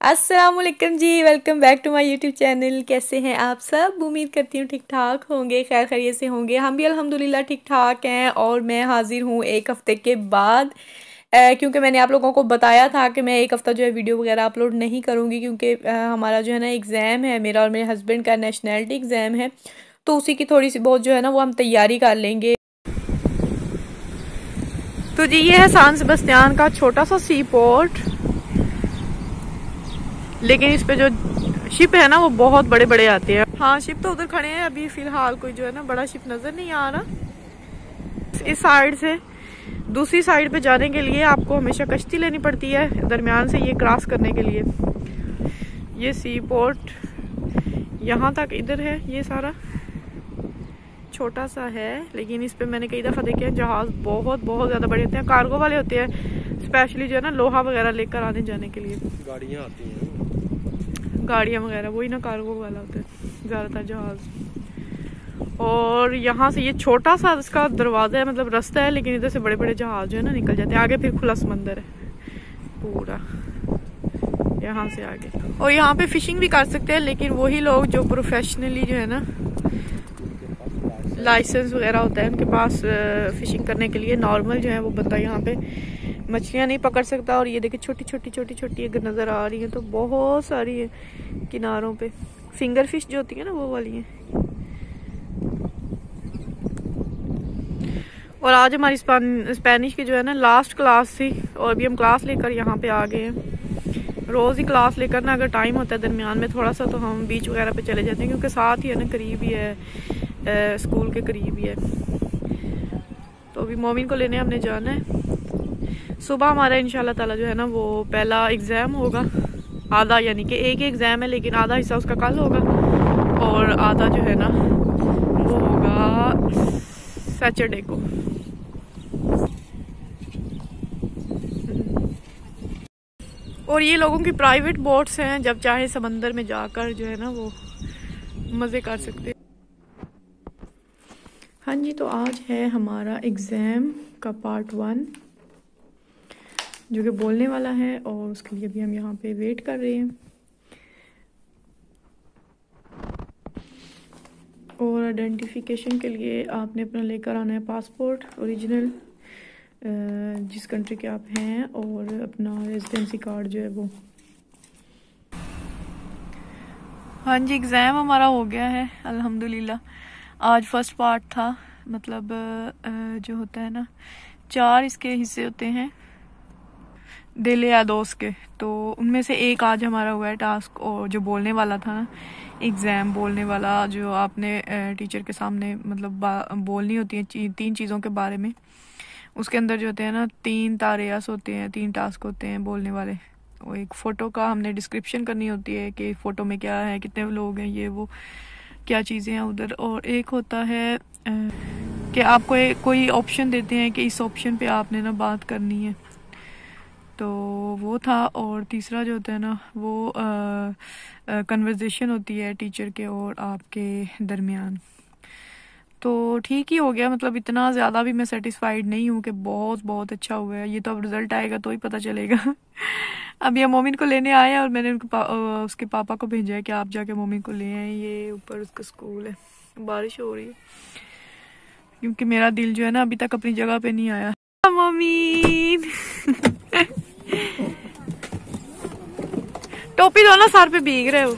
अस्सलामुअलैकुम ji, welcome back to my YouTube channel. कैसे हैं आप सब? उम्मीद करती हूँ ठीक ठाक होंगे, खैर खैरियत से होंगे। हम भी अल्हम्दुलिल्लाह ठीक ठाक हैं। और मैं हाजिर हूँ एक हफ़्ते के बाद, क्योंकि मैंने आप लोगों को बताया था कि मैं एक हफ़्ता जो है वीडियो वगैरह अपलोड नहीं करूँगी, क्योंकि हमारा जो है ना एग्ज़ाम है, मेरा और मेरे हस्बैंड का नेशनलिटी एग्ज़ाम है, तो उसी की थोड़ी सी बहुत जो है ना वो हम तैयारी कर लेंगे। तो जी ये है सान सेबेस्टियान का छोटा सा सी पोर्ट, लेकिन इस पे जो शिप है ना वो बहुत बड़े बड़े आते हैं। हाँ, शिप तो उधर खड़े हैं, अभी फिलहाल कोई जो है ना बड़ा शिप नजर नहीं आ रहा। इस साइड से दूसरी साइड पे जाने के लिए आपको हमेशा कश्ती लेनी पड़ती है दरमियान से ये क्रॉस करने के लिए। ये सी पोर्ट यहाँ तक इधर है, ये सारा छोटा सा है, लेकिन इस पे मैंने कई दफ़ा देखे हैं जहाज बहुत बहुत ज़्यादा बड़े होते हैं, कार्गो वाले होते हैं, स्पेशली जो है ना लोहा वगैरह लेकर आने जाने के लिए। गाड़ियाँ आती हैं, गाड़ियाँ वगैरह, वही ना कार्गो वाला होता है ज़्यादातर जहाज। और यहाँ से ये छोटा सा इसका दरवाज़ा है, मतलब रास्ता है, लेकिन इधर से बड़े बड़े जहाज जो है ना निकल जाते हैं। आगे फिर खुला समंदर है पूरा यहाँ से आगे। और यहाँ पे फिशिंग भी कर सकते हैं, लेकिन वही लोग जो प्रोफेशनली जो है ना लाइसेंस वगैरह होता है उनके पास फिशिंग करने के लिए। नॉर्मल जो है वो बंदा यहाँ पे मछलियाँ नहीं पकड़ सकता। और ये देखिए छोटी छोटी अगर नज़र आ रही है तो बहुत सारी है किनारों पे। फिंगर फिश जो होती है ना वो वाली है। और आज हमारी स्पेनिश की जो है ना लास्ट क्लास थी, और अभी हम क्लास लेकर यहाँ पे आ गए हैं। रोज़ ही क्लास लेकर ना अगर टाइम होता है दरमियान में थोड़ा सा, तो हम बीच वगैरह पे चले जाते हैं, क्योंकि साथ ही है ना, करीब ही है, स्कूल के करीब ही है। तो अभी मोमिन को लेने हमने जाना है। सुबह हमारा इंशाल्लाह ताला जो है ना वो पहला एग्ज़ाम होगा, आधा, यानी कि एक ही एग्ज़ाम है लेकिन आधा हिस्सा उसका कल होगा, और आधा जो है ना वो होगा सैटरडे को। और ये लोगों की प्राइवेट बोट्स हैं, जब चाहे समंदर में जाकर जो है ना वो मज़े कर सकते हैं। हाँ जी, तो आज है हमारा एग्ज़ाम का पार्ट 1 जो कि बोलने वाला है, और उसके लिए भी हम यहाँ पे वेट कर रहे हैं। और आइडेंटिफिकेशन के लिए आपने अपना लेकर आना है पासपोर्ट ओरिजिनल, जिस कंट्री के आप हैं, और अपना रेजिडेंसी कार्ड जो है वो। हाँ जी, एग्ज़ाम हमारा हो गया है अल्हम्दुलिल्लाह। आज फर्स्ट पार्ट था, मतलब जो होता है ना 4 इसके हिस्से होते हैं डेले या दोस्त के, तो उनमें से एक आज हमारा हुआ है टास्क। और जो बोलने वाला था ना एग्ज़ाम, बोलने वाला जो आपने टीचर के सामने मतलब बोलनी होती है 3 चीज़ों के बारे में। उसके अंदर जो होते हैं ना 3 तारेयास होते हैं, 3 टास्क होते हैं बोलने वाले। वो एक फ़ोटो का हमने डिस्क्रिप्शन करनी होती है कि फ़ोटो में क्या है, कितने लोग हैं, ये वो क्या चीज़ें हैं उधर। और एक होता है कि आपको कोई ऑप्शन देते हैं कि इस ऑप्शन पे आपने ना बात करनी है, तो वो था। और तीसरा जो होता है ना वो कन्वर्सेशन होती है टीचर के और आपके दरमियान। तो ठीक ही हो गया, मतलब इतना ज़्यादा भी मैं सेटिस्फाइड नहीं हूँ कि बहुत अच्छा हुआ है। ये तो अब रिज़ल्ट आएगा तो ही पता चलेगा। अब ये मोमिन को लेने आए हैं, और मैंने उसके पापा को भेजा है कि आप जाके मोमिन को ले आए। ये ऊपर उसका स्कूल है, बारिश हो रही है, क्योंकि मेरा दिल जो है ना अभी तक अपनी जगह पे नहीं आया। मोमिन टोपी दो ना, सर पे भीग रहे हो।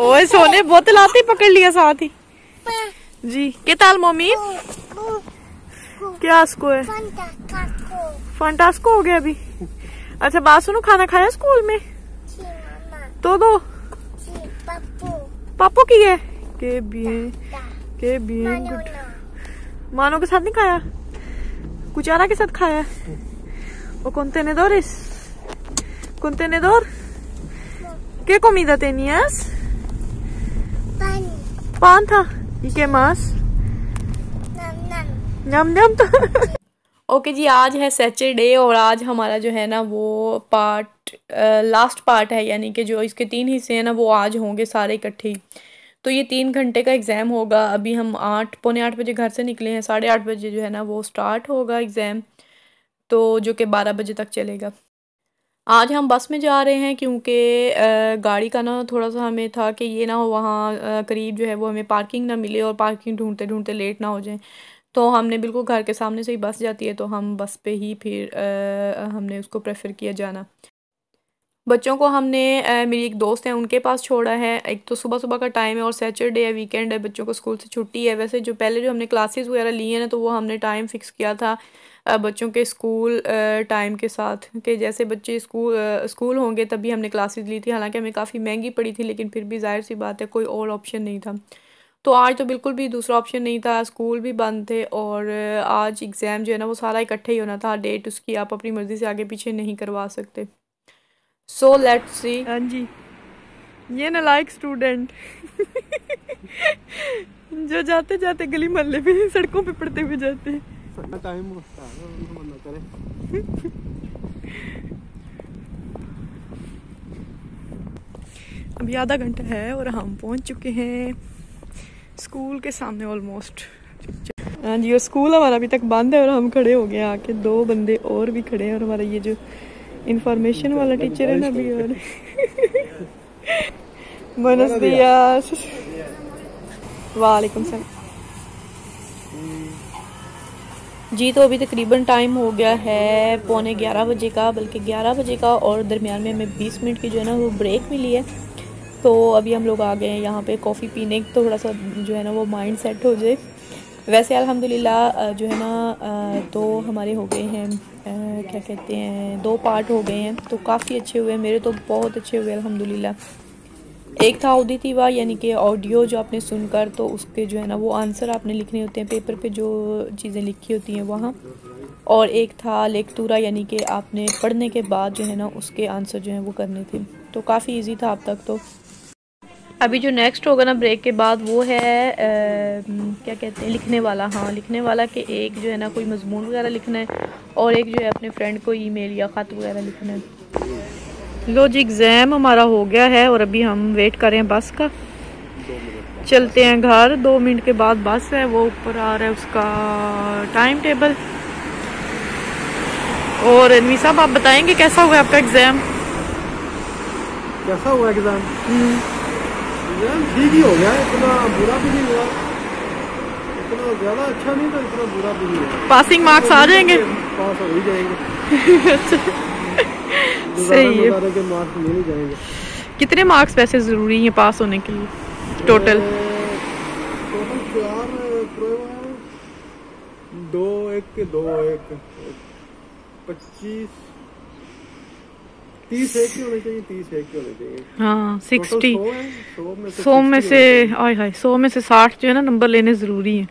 ओए सोने, बोतल आते ही पकड़ लिया साथ ही जी। क्या ताल मोमिन, क्या उसको है फंटास्को हो गया अभी। अच्छा बात सुनो, खाना खाया स्कूल में? तो दो पापू की है के भी गुड। मानो के साथ नहीं खाया, कुचारा के साथ खाया। o contenedores ¿qué comida tenías? pan था। y qué más? नम ओके जी, आज है सैटरडे, और आज हमारा जो है ना वो लास्ट पार्ट है, यानी कि जो इसके 3 हिस्से हैं ना वो आज होंगे सारे इकट्ठे। तो ये 3 घंटे का एग्ज़ाम होगा। अभी हम 8 पौने 8 बजे घर से निकले हैं, 8:30 बजे जो है ना वो स्टार्ट होगा एग्ज़ाम, तो जो कि 12 बजे तक चलेगा। आज हम बस में जा रहे हैं क्योंकि गाड़ी का ना थोड़ा सा हमें था कि ये ना हो वहाँ करीब जो है वो हमें पार्किंग ना मिले और पार्किंग ढूंढते ढूंढते लेट ना हो जाए। तो हमने बिल्कुल घर के सामने से ही बस जाती है तो हम बस पे ही फिर हमने उसको प्रेफर किया जाना। बच्चों को हमने मेरी एक दोस्त है उनके पास छोड़ा है। एक तो सुबह सुबह का टाइम है और सैटरडे है, वीकेंड है, बच्चों को स्कूल से छुट्टी है। वैसे जो पहले जो हमने क्लासेस वगैरह ली हैं ना तो वो हमने टाइम फिक्स किया था बच्चों के स्कूल टाइम के साथ कि जैसे बच्चे स्कूल होंगे तभी हमने क्लासेस ली थी। हालांकि हमें काफ़ी महंगी पड़ी थी लेकिन फिर भी जाहिर सी बात है कोई और ऑप्शन नहीं था। तो आज तो बिल्कुल भी दूसरा ऑप्शन नहीं था, स्कूल भी बंद थे और आज एग्ज़ाम जो है ना वो सारा इकट्ठे ही होना था। डेट उसकी आप अपनी मर्ज़ी से आगे पीछे नहीं करवा सकते। So let's see. हाँ जी, ये नालायक स्टूडेंट जो जाते जाते गली मोहल्ले पे सड़कों पे पड़ते हुए जाते हैं। टाइम अभी आधा घंटा है और हम पहुंच चुके हैं स्कूल के सामने ऑलमोस्ट। हाँ जी, और स्कूल हमारा अभी तक बंद है और हम खड़े हो गए आके। 2 बंदे और भी खड़े हैं और हमारा ये जो इंफॉर्मेशन वाला टीचर है ना अभी और बुenos días। वालेकुम सलाम जी। तो अभी तकरीबन टाइम हो गया है 11:15 बजे का, बल्कि 11 बजे का, और दरमियान में हमें 20 मिनट की जो है ना वो ब्रेक मिली है। तो अभी हम लोग आ गए हैं यहाँ पे कॉफ़ी पीने, तो थोड़ा सा जो है ना वो माइंड सेट हो जाए। वैसे अल्हम्दुलिल्लाह जो है ना तो हमारे हो गए हैं क्या कहते हैं 2 पार्ट हो गए हैं तो काफ़ी अच्छे हुए, मेरे तो बहुत अच्छे हुए अल्हम्दुलिल्लाह। एक था ऑडिटिवा यानी कि ऑडियो जो आपने सुनकर तो उसके जो है ना वो आंसर आपने लिखने होते हैं पेपर पे जो चीज़ें लिखी होती हैं वहाँ, और एक था लेक्चरा यानी कि आपने पढ़ने के बाद जो है ना उसके आंसर जो हैं वो करने थे। तो काफ़ी इजी था अब तक। तो अभी जो नेक्स्ट होगा ना ब्रेक के बाद वो है क्या कहते हैं लिखने वाला। हाँ, लिखने वाला के एक जो है ना कोई मजमून वगैरह लिखना है और एक जो है अपने फ्रेंड को ईमेल या ख़त वगैरह लिखना है। लो जी, एग्ज़ाम हमारा हो गया है और अभी हम वेट कर रहे हैं बस का। चलते हैं घर, 2 मिनट के बाद बस है, वो ऊपर आ रहा है उसका टाइम टेबल। और रणवीर साहब आप बताएंगे कैसा हुआ आपका एग्ज़ाम? कैसा हुआ एग्ज़ाम? ठीक ही हो गया, इतना बुरा भी नहीं हुआ, इतना ज़्यादा अच्छा नहीं था, इतना बुरा भी नहीं हुआ। पासिंग मार्क्स आ जाएंगे? पास हो ही जाएंगे। अच्छा, सही है। के मार्क्स मिल ही जाएंगे। कितने मार्क्स वैसे ज़रूरी हैं पास होने के लिए टोटल? 4 2-1 2-1 25 30 एक होने चाहिए, 30 एक होने चाहिए। हाँ 60 100 में से आय हाय 100 में से 60 जो है ना नंबर लेने ज़रूरी है।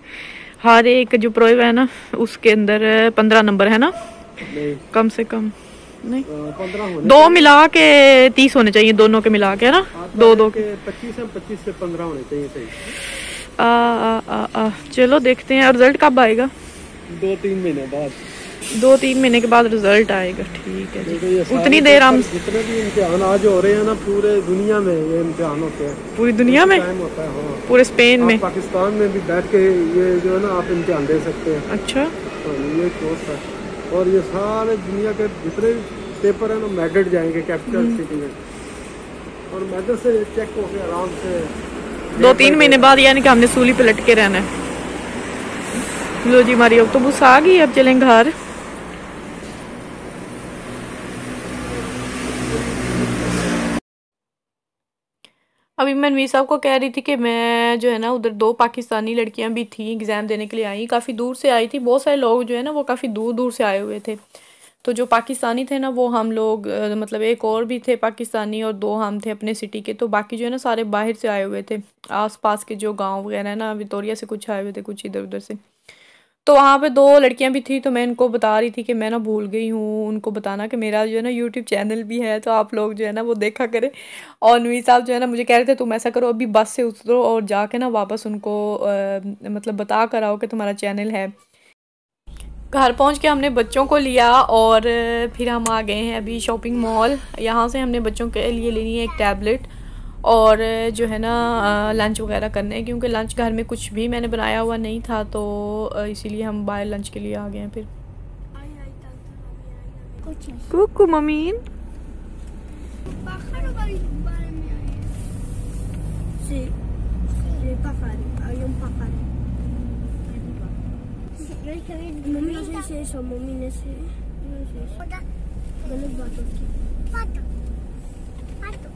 हर एक जो प्रोव है ना उसके अंदर 15 नंबर है ना, कम से कम नहीं 2 मिला के 30 होने चाहिए, दोनों के मिला के है ना, 2 के 25 से 15 होने चाहिए। सही। चलो देखते हैं रिजल्ट कब आएगा। 2-3 महीने बाद, 2-3 महीने के बाद रिजल्ट आएगा। ठीक है जी, उतनी देर हम जितने भी इम्तिहान आज हो रहे हैं ना पूरे दुनिया में ये इम्तिहान होते हैं, पूरी दुनिया में टाइम होता है। हाँ, पूरे स्पेन में, पाकिस्तान में भी बैठ के ये जो है ना आप इम्तिहान दे सकते हैं। अच्छा, ये कोर्स है और ये सारे दुनिया के जितने पेपर है ना मैड्रिड जाएंगे, कैपिटल सिटी में, और मैड्रिड से चेक होके आराम से 2-3 महीने बाद, यानी कि हमने सूली पे लटके रहना है। लो जी, हमारी ऑक्टोबस आ गई, अब चलें घर। अभी मैं रणवीर साहब को कह रही थी कि मैं जो है ना उधर 2 पाकिस्तानी लड़कियां भी थी एग्ज़ाम देने के लिए आई, काफ़ी दूर से आई थी। बहुत सारे लोग जो है ना वो काफ़ी दूर दूर से आए हुए थे। तो जो पाकिस्तानी थे ना वो हम लोग मतलब एक और भी थे पाकिस्तानी और 2 हम थे अपने सिटी के। तो बाकी जो है ना सारे बाहर से आए हुए थे, आसपास के जो गांव वगैरह है ना, विक्टोरिया से कुछ आए हुए थे, कुछ इधर उधर से। तो वहाँ पे 2 लड़कियां भी थी। तो मैं इनको बता रही थी कि मैं ना भूल गई हूँ उनको बताना कि मेरा जो है ना यूट्यूब चैनल भी है, तो आप लोग जो है ना वो देखा करें। और रणवीर साहब जो है ना मुझे कह रहे थे तुम ऐसा करो अभी बस से उतरो और जाके ना वापस उनको मतलब बता कर आओ कि तुम्हारा चैनल है। घर पहुंच के हमने बच्चों को लिया और फिर हम आ गए हैं अभी शॉपिंग मॉल। यहाँ से हमने बच्चों के लिए लेनी है एक टैबलेट और जो है ना लंच वगैरह करने हैं, क्योंकि लंच घर में कुछ भी मैंने बनाया हुआ नहीं था, तो इसीलिए हम बाहर लंच के लिए आ गए हैं। फिर Kuku ममीन pájaro vale sí, el pájaro, había un pájaro. Mami, no sé si eso, mami, no sé. No sé eso. ¿Dónde es pato? Pato. Pato.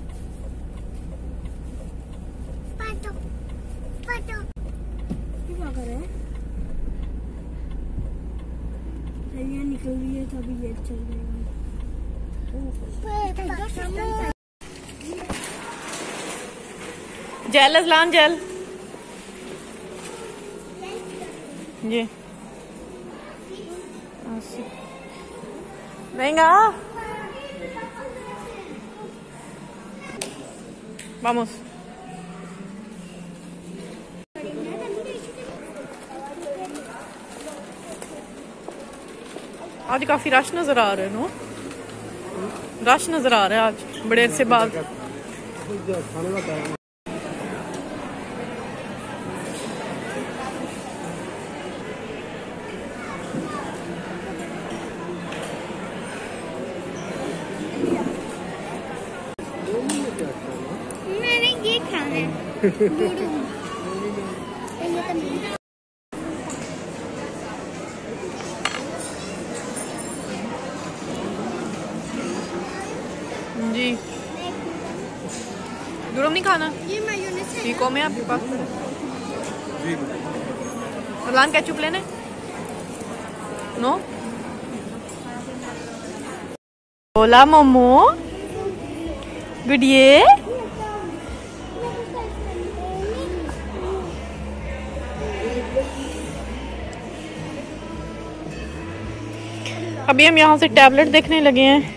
Pato. Pato. ¿Qué pájaro है? ये निकल रही है तभी ये चल रही है। जेल असलान जेल जी venga vamos आज काफी रश नजर आ रहे हैं नो रश नजर आ रहा है आज बड़े अरसे बाद मैंने ये खाना है जी दुरम नहीं खाना ये मेयोनेज़ है ठीक हो मैं आपके पास फरलान केचुप लेने नो होला मोमो गुडिये अभी हम यहाँ से टैबलेट देखने लगे हैं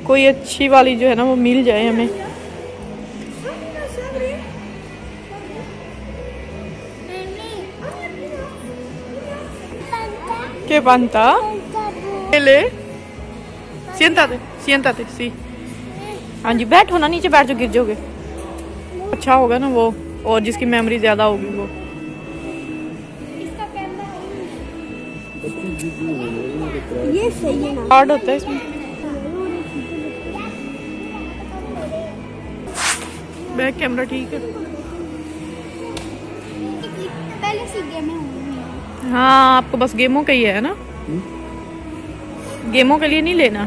कोई अच्छी वाली जो है ना वो मिल जाए हमें ¿Qué panta? ले siéntate siéntate sí हाँ जी बैठो ना नीचे बैठ जो गिर जाओगे अच्छा होगा ना वो और जिसकी मेमोरी ज्यादा होगी वो ये सही है ना हार्ड होता है इसमें बैक कैमरा ठीक है पहले से गेम में हाँ आपको बस गेमों का ही है ना गेमों के लिए नहीं लेना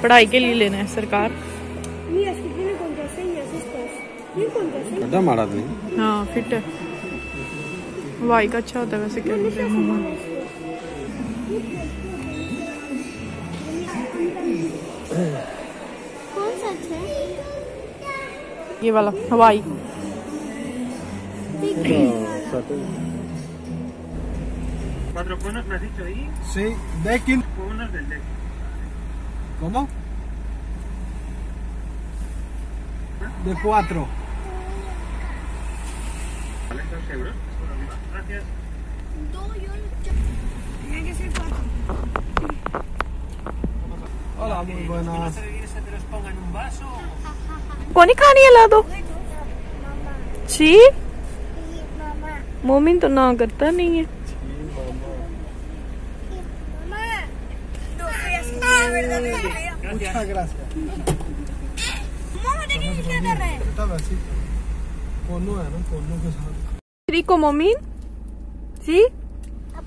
पढ़ाई के लिए लेना है सरकार हाँ फिट है वाई का अच्छा होता है वैसे क्या कौन सा अच्छा है ये वाला हवाई Sí, de quién? ¿Cómo? De 4. Hola, muy buenas. कौन खानी है ला दो जी मोमिन तो ना करता नहीं है Muchas gracias. Cono है ना cono के साथ रिको मोमिन जी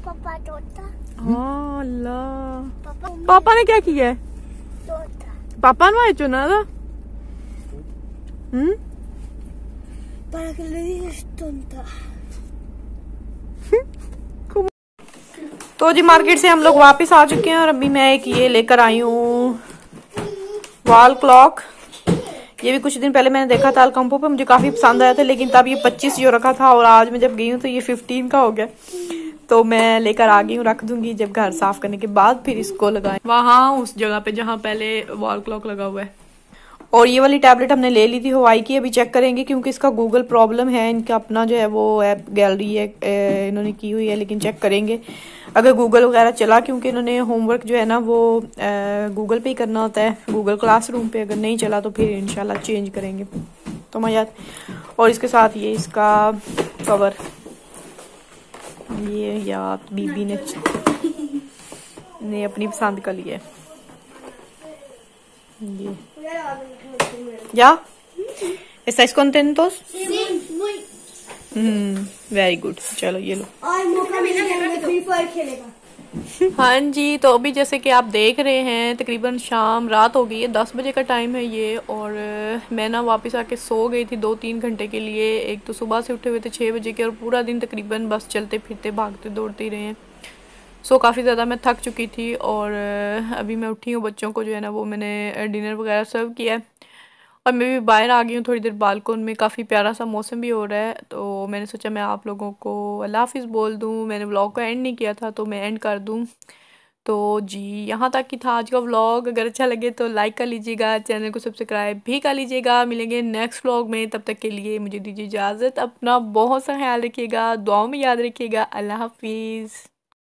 पापा तोता हाँ अल्लाह पापा ने क्या किया है तोता पापा ने चुना था para que le digas tonta तो जी मार्केट से हम लोग वापस आ चुके हैं और अभी मैं एक ये लेकर आई हूँ वॉल क्लॉक ये भी कुछ दिन पहले मैंने देखा था अलकम्पो पे मुझे काफी पसंद आया था लेकिन तब ये 25 जो रखा था और आज मैं जब गई हूँ तो ये 15 का हो गया तो मैं लेकर आ गई हूँ रख दूंगी जब घर साफ करने के बाद फिर इसको लगाए वहां उस जगह पे जहाँ पहले वॉल क्लॉक लगा हुआ है और ये वाली टैबलेट हमने ले ली थी हवाई की अभी चेक करेंगे क्योंकि इसका गूगल प्रॉब्लम है इनका अपना जो है वो ऐप गैलरी है इन्होंने की हुई है लेकिन चेक करेंगे अगर गूगल वगैरह चला क्योंकि इन्होंने होमवर्क जो है ना वो गूगल पे ही करना होता है गूगल क्लासरूम पे अगर नहीं चला तो फिर इंशाल्लाह चेंज करेंगे तो मजा और इसके साथ ये इसका कवर ये याद बीबी ने अपनी पसंद का लिया है Bien. ¿Ya? ¿Estáis contentos? Very good, चलो ये लो। फ्री फायर खेलेगा। हाँ जी, तो अभी जैसे कि आप देख रहे हैं तकरीबन शाम रात हो गई है, 10 बजे का टाइम है ये। और मैं ना वापस आके सो गई थी 2-3 घंटे के लिए। एक तो सुबह से उठे हुए थे 6 बजे के, और पूरा दिन तकरीबन बस चलते फिरते भागते दौड़ते ही रहे हैं। सो काफ़ी ज़्यादा मैं थक चुकी थी। और अभी मैं उठी हूँ, बच्चों को जो है ना वो मैंने डिनर वगैरह सर्व किया है, और मैं भी बाहर आ गई हूँ थोड़ी देर बालकन में। काफ़ी प्यारा सा मौसम भी हो रहा है, तो मैंने सोचा मैं आप लोगों को अल्लाह हाफिज़ बोल दूँ। मैंने व्लॉग को एंड नहीं किया था, तो मैं एंड कर दूँ। तो जी, यहाँ तक ही था आज का व्लॉग। अगर अच्छा लगे तो लाइक कर लीजिएगा, चैनल को सब्सक्राइब भी कर लीजिएगा। मिलेंगे नेक्स्ट व्लॉग में, तब तक के लिए मुझे दीजिए इजाज़त। अपना बहुत सा ख्याल रखिएगा, दुआओं में याद रखिएगा। अल्लाह हाफिज़।